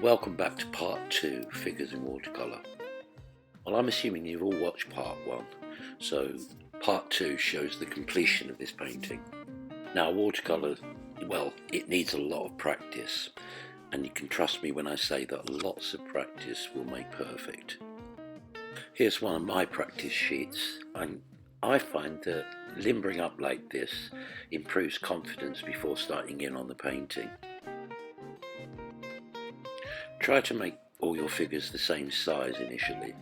welcome back to part 2, Figures in Watercolour. Well, I'm assuming you've all watched part 1, so part 2 shows the completion of this painting. Now, watercolour, well, it needs a lot of practice, and you can trust me when I say that lots of practice will make perfect. Here's one of my practice sheets. I find that limbering up like this improves confidence before starting in on the painting. Try to make all your figures the same size initially,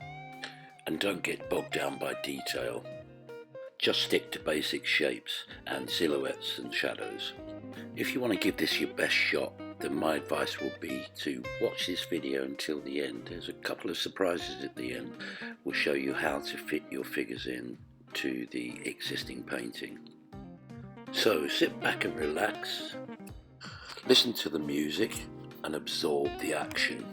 and don't get bogged down by detail. Just stick to basic shapes and silhouettes and shadows. If you want to give this your best shot, then my advice will be to watch this video until the end. There's a couple of surprises at the end. We'll show you how to fit your figures in to the existing painting. So sit back and relax, listen to the music and absorb the action.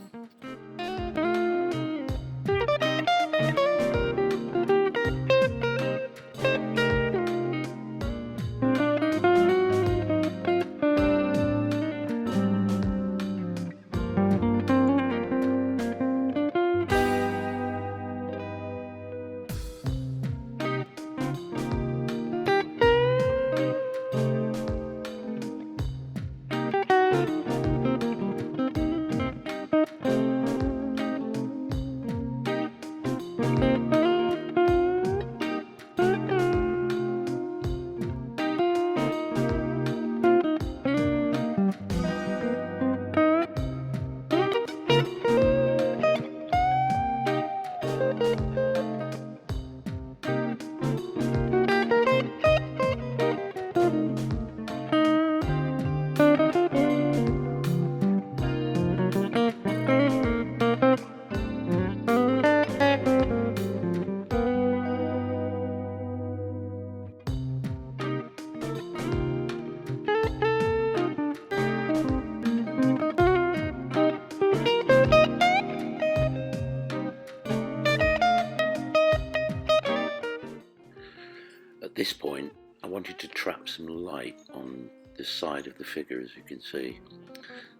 At this point, I wanted to trap some light on the side of the figure, as you can see.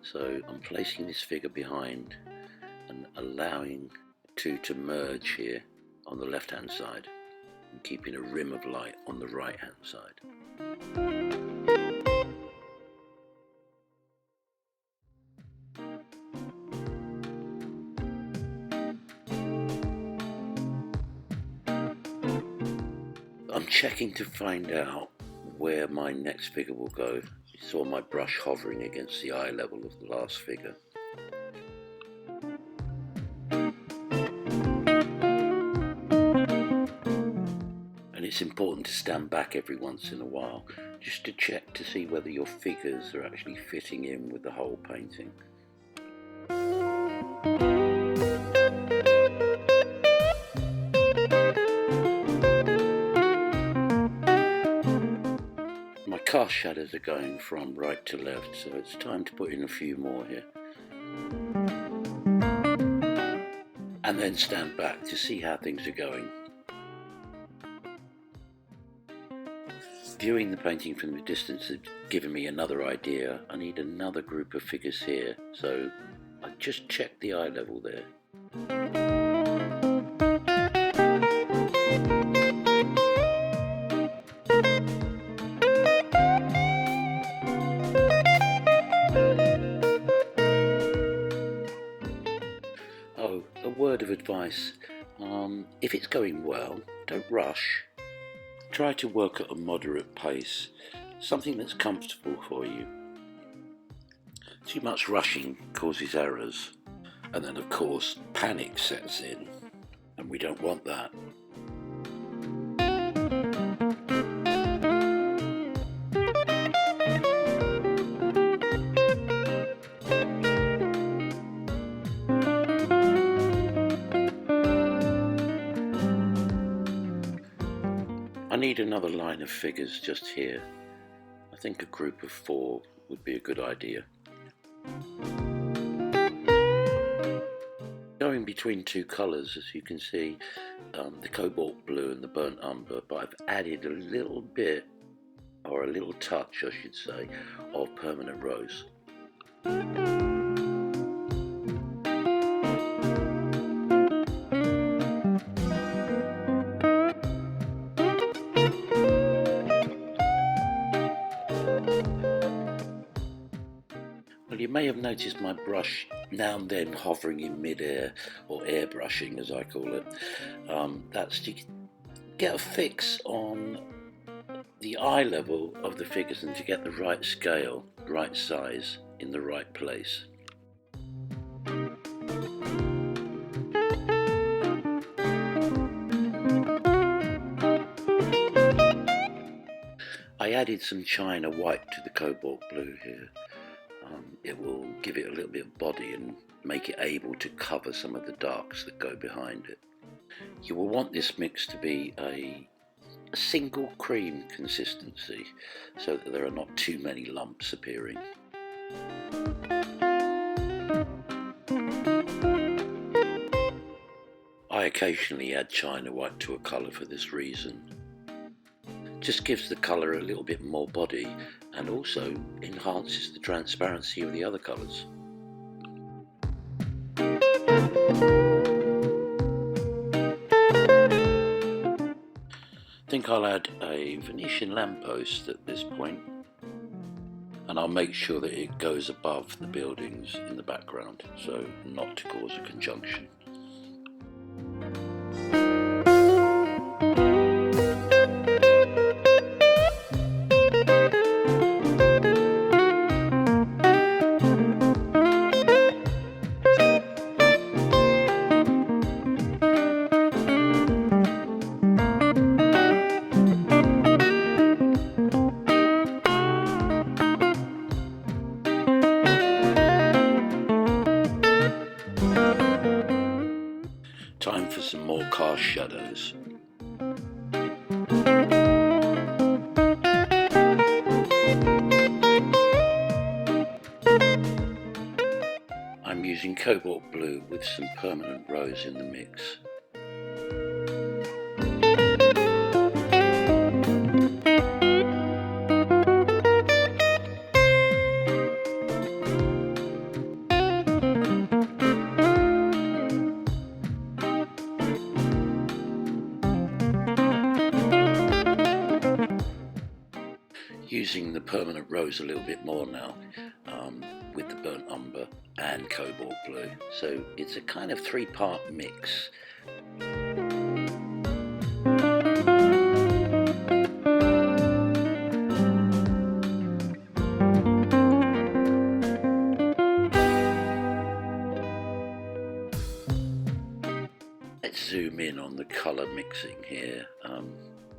So I'm placing this figure behind and allowing two to merge here on the left hand side and keeping a rim of light on the right hand side. I'm checking to find out where my next figure will go. You saw my brush hovering against the eye level of the last figure. And it's important to stand back every once in a while just to check to see whether your figures are actually fitting in with the whole painting. Cast shadows are going from right to left, so it's time to put in a few more here. And then stand back to see how things are going. Viewing the painting from the distance has given me another idea. I need another group of figures here, so I just checked the eye level there. A word of advice, if it's going well, don't rush. Try to work at a moderate pace, something that's comfortable for you. Too much rushing causes errors, and then of course panic sets in, and we don't want that. I need another line of figures just here. I think a group of 4 would be a good idea. Going between two colours, as you can see, the cobalt blue and the burnt umber, but I've added a little bit, or a little touch I should say, of permanent rose. may have noticed my brush now and then hovering in mid-air, or airbrushing as I call it. That's to get a fix on the eye level of the figures and to get the right scale, right size in the right place. I added some China white to the cobalt blue here. It will give it a little bit of body and make it able to cover some of the darks that go behind it. You will want this mix to be a single cream consistency so that there are not too many lumps appearing. I occasionally add China white to a colour for this reason. Just gives the colour a little bit more body and also enhances the transparency of the other colours. I think I'll add a Venetian lamppost at this point, and I'll make sure that it goes above the buildings in the background, so not to cause a conjunction. Time for some more cast shadows. I'm using cobalt blue with some permanent rose in the mix. Using the permanent rose a little bit more now, with the burnt umber and cobalt blue, so it's a kind of three-part mix. Let's zoom in on the colour mixing here.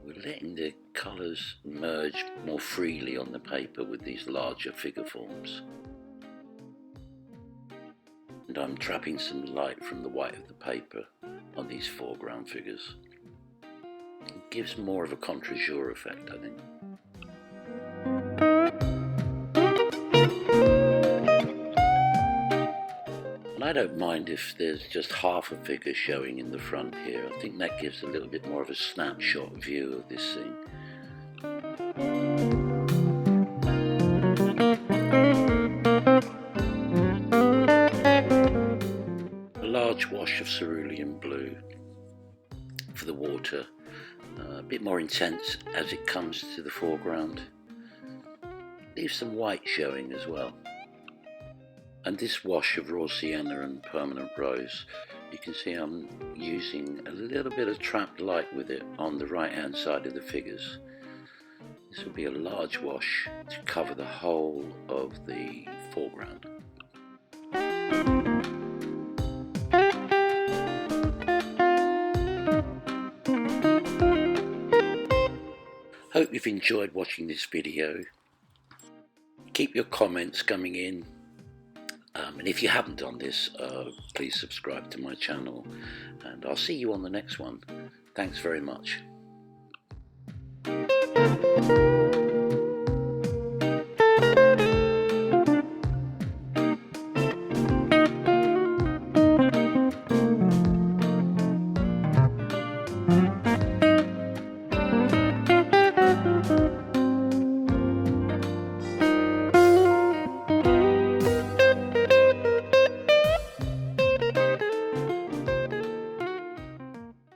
We're letting the colours merge more freely on the paper with these larger figure forms. And I'm trapping some light from the white of the paper on these foreground figures. It gives more of a contre-jour effect, I think. And I don't mind if there's just half a figure showing in the front here. I think that gives a little bit more of a snapshot view of this scene. A large wash of cerulean blue for the water, a bit more intense as it comes to the foreground. Leave some white showing as well. And this wash of raw sienna and permanent rose, you can see I'm using a little bit of trapped light with it on the right hand side of the figures. This will be a large wash to cover the whole of the foreground. Hope you've enjoyed watching this video. Keep your comments coming in. And if you haven't done this, please subscribe to my channel, and I'll see you on the next one. Thanks very much.